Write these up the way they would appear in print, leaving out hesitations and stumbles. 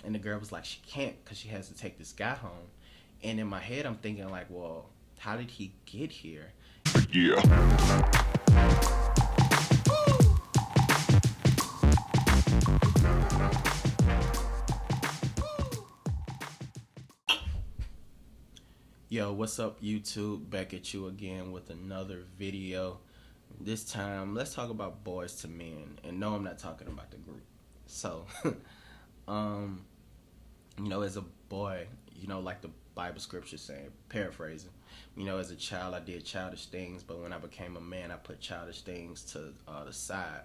And the girl was like, she can't because she has to take this guy home. And in my head, I'm thinking like, well, how did he get here? Yeah. Yo, what's up, YouTube? Back at you again with another video. This time, let's talk about Boys to Men. And no, I'm not talking about the group. So, um, as a boy, like the Bible scripture saying, paraphrasing, as a child, I did childish things, but when I became a man, I put childish things to the side.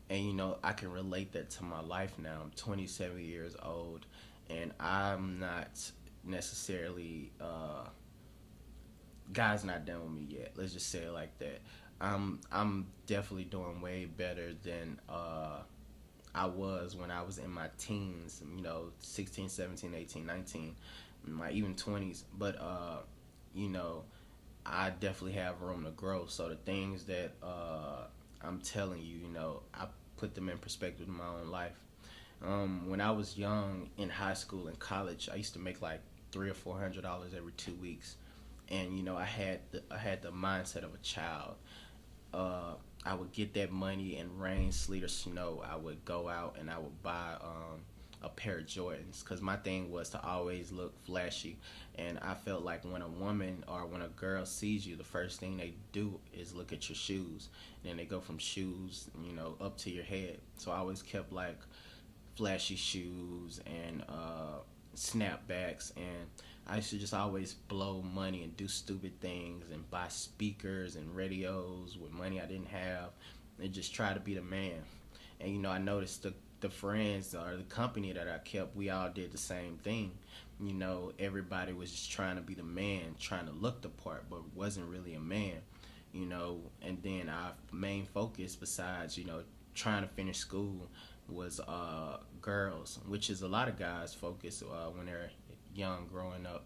And, I can relate that to my life now. I'm 27 years old, and I'm not necessarily God's not done with me yet. Let's just say it like that. I'm definitely doing way better than I was when I was in my teens, 16, 17, 18, 19, my even 20s. But you know, I definitely have room to grow. So the things that I'm telling you, I put them in perspective in my own life. When I was young in high school and college, I used to make like $300 or $400 every 2 weeks, and I had the mindset of a child. Uh, I would get that money in rain, sleet, or snow. I would go out and I would buy a pair of Jordans because my thing was to always look flashy, and I felt like when a woman or when a girl sees you, the first thing they do is look at your shoes, and then they go from shoes, up to your head. So I always kept like flashy shoes and snapbacks, and I used to just always blow money and do stupid things and buy speakers and radios with money I didn't have and just try to be the man. And I noticed the friends or the company that I kept, we all did the same thing. Everybody was just trying to be the man, trying to look the part, but wasn't really a man. And then our main focus, besides trying to finish school, was girls, which is a lot of guys' focus when they're young, growing up.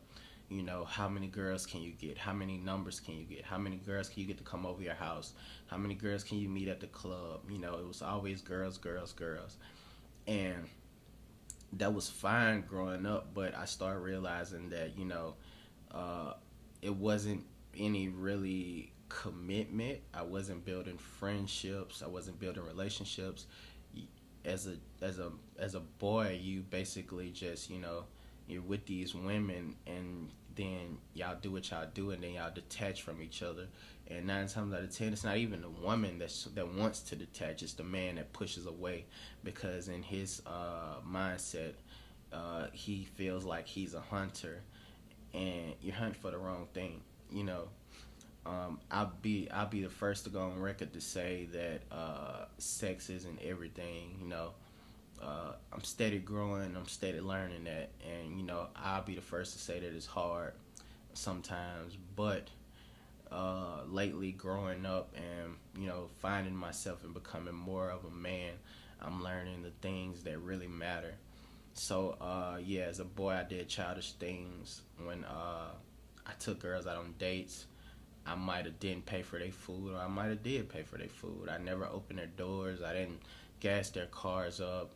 How many girls can you get? How many numbers can you get? How many girls can you get to come over your house? How many girls can you meet at the club? It was always girls, girls, girls. And that was fine growing up, but I started realizing that, uh, it wasn't any really commitment. I wasn't building friendships. I wasn't building relationships. As a boy, you basically just you're with these women, and then y'all do what y'all do, and then y'all detach from each other. And 9 times out of 10, it's not even the woman that wants to detach; it's the man that pushes away, because in his mindset, he feels like he's a hunter, and you're hunting for the wrong thing. You know, I'll be the first to go on record to say that sex isn't everything. I'm steady growing, I'm steady learning that, and I'll be the first to say that it's hard sometimes. But lately, growing up and finding myself and becoming more of a man, I'm learning the things that really matter. So yeah, as a boy, I did childish things when I took girls out on dates. I might have didn't pay for their food, or I might have did pay for their food. I never opened their doors. I didn't gas their cars up.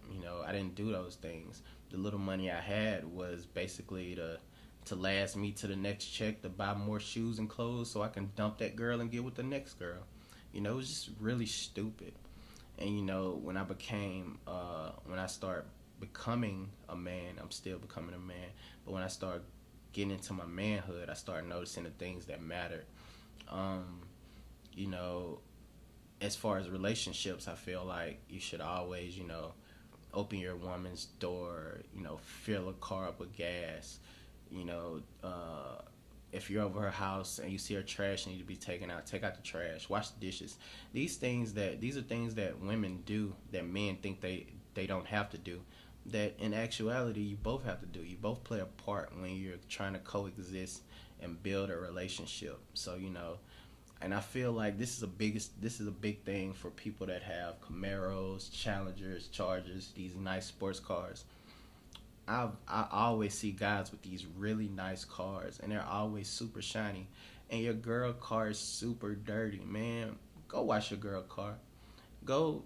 I didn't do those things. The little money I had was basically to last me to the next check to buy more shoes and clothes so I can dump that girl and get with the next girl. It was just really stupid. And when I start becoming a man, I'm still becoming a man. But when I start getting into my manhood, I start noticing the things that matter. Um, you know, as far as relationships, I feel like you should always, open your woman's door, fill a car up with gas, you know, uh, if you're over her house and you see her trash need to be taken out, take out the trash, wash the dishes. These are things that women do that men think they don't have to do. That in actuality you both have to do. You both play a part when you're trying to coexist and build a relationship. So and I feel like this is a big thing for people that have Camaros, Challengers, Chargers, these nice sports cars. I always see guys with these really nice cars, and they're always super shiny, and your girl car is super dirty. Man, go wash your girl car. Go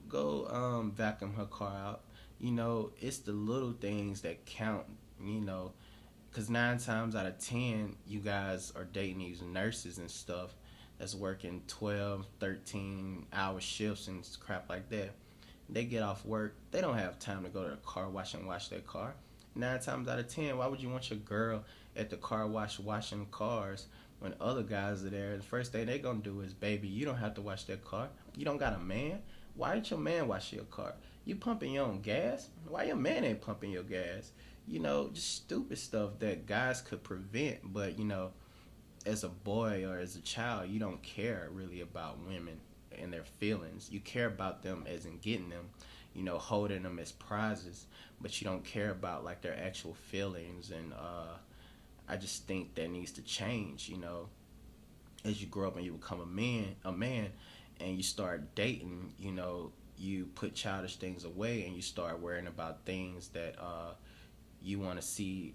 vacuum her car out. It's the little things that count, you know, because 9 times out of 10, you guys are dating these nurses and stuff that's working 12, 13 hour shifts and crap like that. They get off work, they don't have time to go to the car wash and wash their car. 9 times out of 10, why would you want your girl at the car wash washing cars when other guys are there? The first thing they gonna do is, baby, you don't have to wash that car. You don't got a man. Why ain't your man wash your car? You pumping your own gas? Why your man ain't pumping your gas? Just stupid stuff that guys could prevent. But as a boy or as a child, you don't care really about women and their feelings. You care about them as in getting them, holding them as prizes, but you don't care about like their actual feelings. And I just think that needs to change. As you grow up and you become a man, and you start dating, you put childish things away and you start worrying about things that you want to see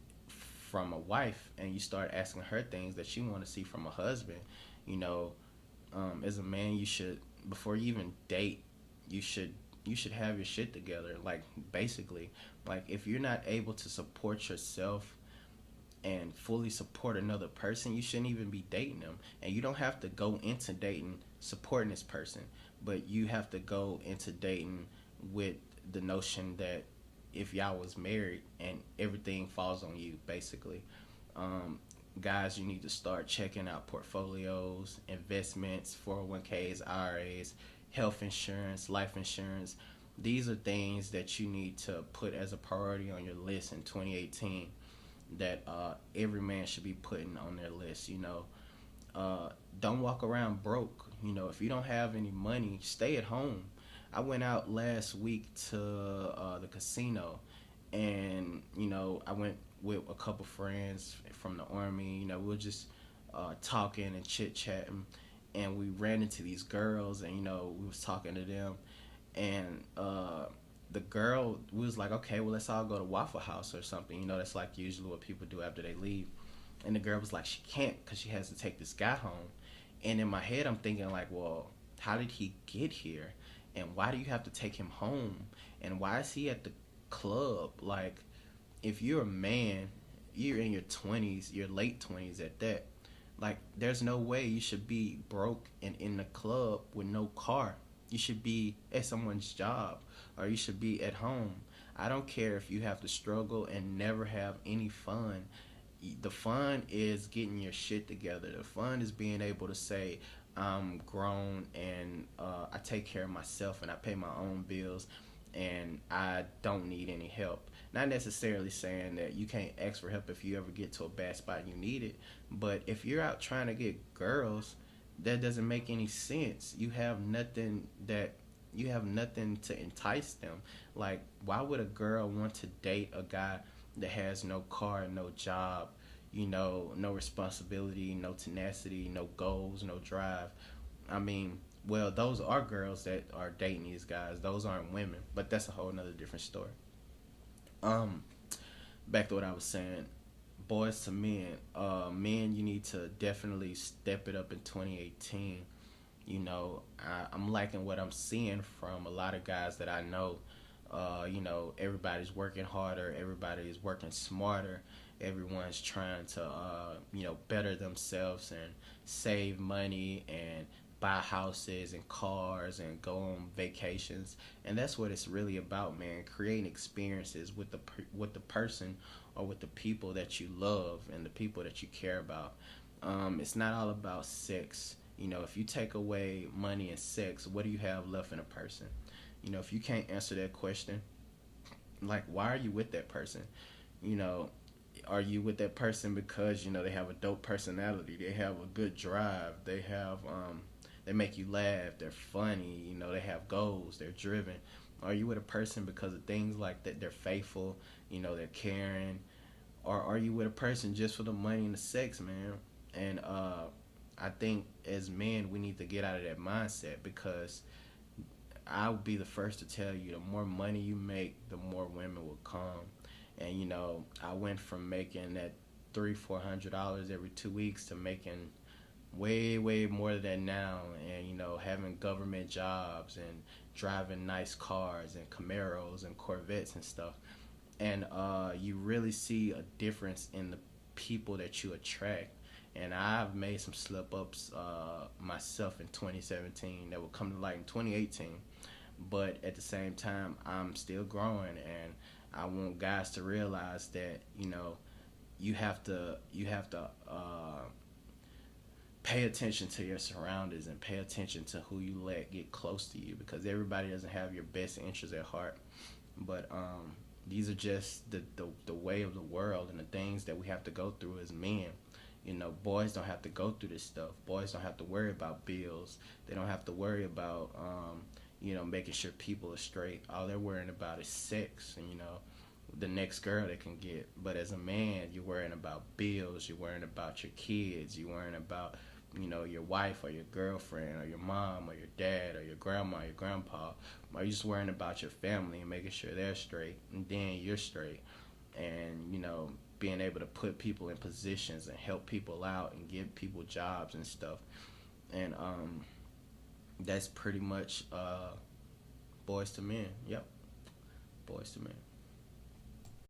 from a wife, and you start asking her things that you want to see from a husband. you know as a man, you should, before you even date, you should have your shit together. Like, basically, like, if you're not able to support yourself and fully support another person, you shouldn't even be dating them. And you don't have to go into dating supporting this person, but you have to go into dating with the notion that if y'all was married and everything falls on you, basically. Guys, you need to start checking out portfolios, investments, 401ks, IRAs, health insurance, life insurance. These are things that you need to put as a priority on your list in 2018, that every man should be putting on their list. Don't walk around broke. If you don't have any money, stay at home. I went out last week to the casino, and I went with a couple friends from the army. We were just talking and chit chatting, and we ran into these girls, and we was talking to them, and the girl, we was like, okay, well, let's all go to Waffle House or something. That's like usually what people do after they leave. And the girl was like, she can't because she has to take this guy home. And in my head, I'm thinking like, well, how did he get here? And why do you have to take him home? And why is he at the club? Like, if you're a man, you're in your 20s, your late 20s at that. Like, there's no way you should be broke and in the club with no car. You should be at someone's job, or you should be at home. I don't care if you have to struggle and never have any fun. The fun is getting your shit together. The fun is being able to say, I'm grown, and I take care of myself, and I pay my own bills, and I don't need any help. Not necessarily saying that you can't ask for help if you ever get to a bad spot and you need it, but if you're out trying to get girls, that doesn't make any sense. You have nothing to entice them. Like, why would a girl want to date a guy that has no car, no job, no responsibility, no tenacity, no goals, no drive? I mean, well, those are girls that are dating these guys. Those aren't women, but that's a whole nother different story. Back to what I was saying. Boys to men. Men, you need to definitely step it up in 2018. I'm liking what I'm seeing from a lot of guys that I know. Everybody's working harder. Everybody is working smarter. Everyone's trying to, better themselves and save money and buy houses and cars and go on vacations. And that's what it's really about, man. Creating experiences with the person or with the people that you love and the people that you care about. It's not all about sex. If you take away money and sex, what do you have left in a person? If you can't answer that question, like, why are you with that person? Are you with that person because, they have a dope personality, they have a good drive, they make you laugh, they're funny, they have goals, they're driven? Are you with a person because of things like that, they're faithful, they're caring? Or are you with a person just for the money and the sex, man? And I think as men, we need to get out of that mindset, because I'll be the first to tell you, the more money you make, the more women will come. And I went from making that $300-400 every 2 weeks to making way more than now, and having government jobs and driving nice cars and Camaros and Corvettes and stuff. And you really see a difference in the people that you attract. And I've made some slip ups myself in 2017 that will come to light in 2018. But at the same time, I'm still growing, and I want guys to realize that you have to pay attention to your surroundings and pay attention to who you let get close to you, because everybody doesn't have your best interests at heart. But these are just the way of the world and the things that we have to go through as men. Boys don't have to go through this stuff. Boys don't have to worry about bills. They don't have to worry about making sure people are straight. All they're worrying about is sex and the next girl they can get. But as a man, you're worrying about bills. You're worrying about your kids. You're worrying about your wife or your girlfriend or your mom or your dad or your grandma or your grandpa. Or you're just worrying about your family and making sure they're straight, and then you're straight. And being able to put people in positions and help people out and give people jobs and stuff. And that's pretty much Boys to Men. Yep, Boys to Men.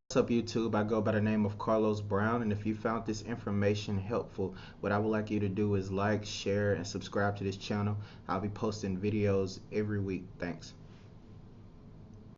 What's up, YouTube? I go by the name of Carlos Brown, and if you found this information helpful, what I would like you to do is like, share, and subscribe to this channel. I'll be posting videos every week. Thanks.